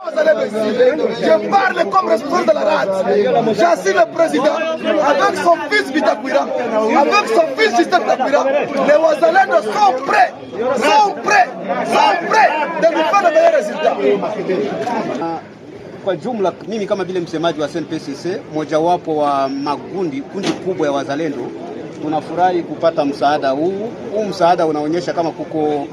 Je parle comme responsable de la RAD. J'assure le président avec son fils Bitakwira, avec son fils Justin Bitakwira. Les Wazalendo sont prêts de nous faire de meilleurs résultats. Kwa jumla mimi kama vile msemaji wa SNPCC, mojawapo wa kundi kubwa ya wazalendo, tunafurahi kupata msaada huu. Msaada unaonyesha kama kuko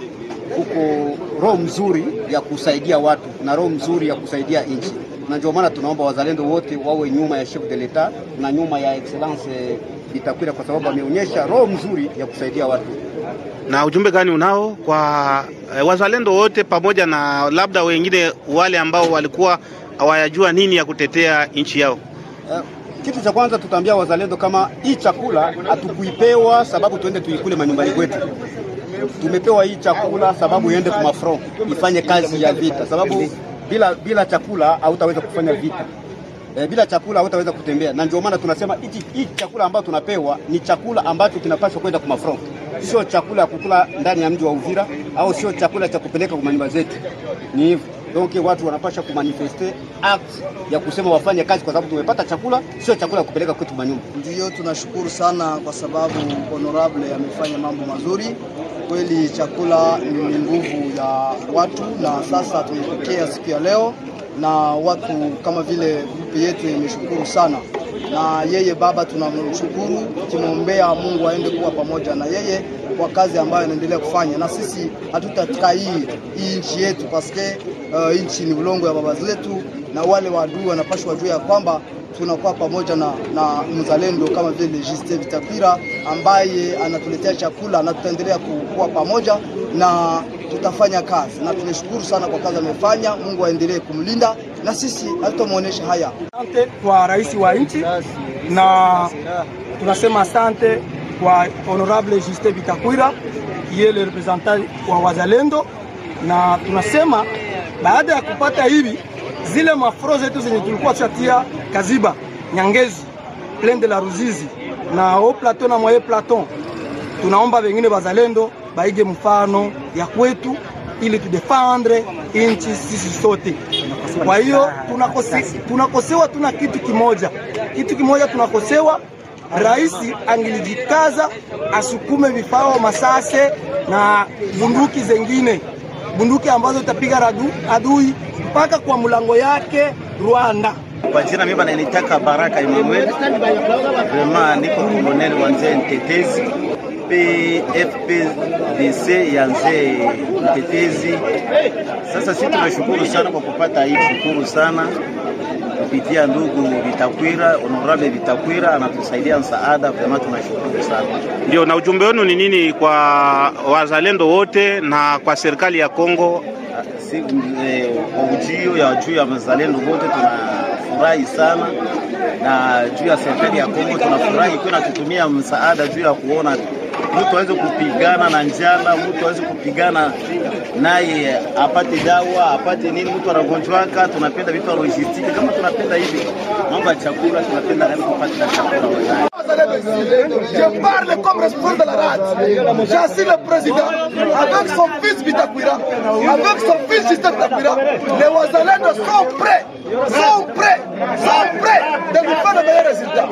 roho mzuri ya kusaidia watu na roho mzuri ya kusaidia nchi. Na ndio maana tunaomba wazalendo wote wawe nyuma ya chef de l'etat na nyuma ya excellence Bitakwira, kwa sababu ameonyesha roho mzuri ya kusaidia watu. Na ujumbe gani unao kwa wazalendo wote pamoja na labda wengine wale ambao walikuwa hawajua nini ya kutetea nchi yao? Kitu cha kwanza tutaambia wazalendo kama hii chakula hatukuipewa sababu tuende tuikule manyumbani kwetu. Tumepewa hii chakula sababu iende kwa front, ifanye kazi ya vita, sababu bila chakula hautaweza kufanya vita. Bila chakula hautaweza kutembea. Na ndio maana tunasema hii chakula ambacho tunapewa ni chakula ambacho kinapaswa kwenda kwa front. Sio chakula ya kukula ndani ya mji wa Uvira au sio chakula cha kupeleka kwa nyumba zetu. Ni hivyo. Donc watu wanapaswa kumanifeste act ya kusema wafanye kazi, kwa sababu tumepata chakula, sio chakula ya kupeleka kwetu manyumba. Ndio tunashukuru sana kwa sababu honorable amefanya mambo mazuri. Kweli chakula ni nguvu ya watu, na sasa tumepokea siku ya leo na watu kama vile grupu yetu imeshukuru sana. Na yeye baba tunamshukuru, tukimwombea Mungu aende kuwa pamoja na yeye kwa kazi ambayo anaendelea kufanya. Na sisi hatutatika hii nchi yetu paske nchi ni ulongo ya baba zetu, na wale waadui wanapaswa wajue ya kwamba tunakuwa pamoja na mzalendo kama vile Justin Bitakwira ambaye anatuletea chakula, na tutaendelea kuwa pamoja na tutafanya kazi. Na tunashukuru sana kwa kazi amefanya. Mungu aendelee kumlinda na sisi hatutamuonesha haya. Asante kwa rais wa nchi, na tunasema asante kwa honorable Justin Bitakwira yeye le representant wa wazalendo, na tunasema baada ya kupata hivi zile mafro zetu zenye tulikuwa tunatia Kaziba, Nyangezi, Plaine de la Ruzizi na au plateau na moye plateau, tunaomba wengine wazalendo baige mfano ya kwetu ili tudefendre nchi sisi sote. Kwa hiyo tunakosewa tuna kitu kimoja tunakosewa. Rais angilijikaza asukume vifao masase na bunduki zengine, bunduki ambazo tapiga adui mpaka kwa mlango yake Rwanda. Kwa jina mimi nanitaka Baraka Emmanuel, vraiment niko colonel wa Nzee Mtetezi, PFPDC ya Nzee Mtetezi. Sasa sisi tunashukuru sana kwa kupata hii, shukuru sana kupitia ndugu Bitakwira, honorable Bitakwira anatusaidia msaada, vraiment tunashukuru sana. Ndio, na ujumbe wenu ni nini kwa wazalendo wote na kwa serikali ya Kongo? Ujio ya juu ya wazalendo wote tunafurahi sana, na juu ya serikali ya Kongo tunafurahi kwa tutumia msaada juu ya kuona mtu aweze kupigana na njala, mtu aweze kupigana naye apate dawa, apate nini, mtu anagonjwaka. Tunapenda vitu vya logistique, kama tunapenda hivi mambo ya chakula, tunapenda hadi kupata chakula. Je parle comme responsable de la RAD. J'assure le président avec son fils Bitakwira, avec son fils Justin Bitakwira. Les Wazalendo sont prêts de nous faire de meilleurs résultats.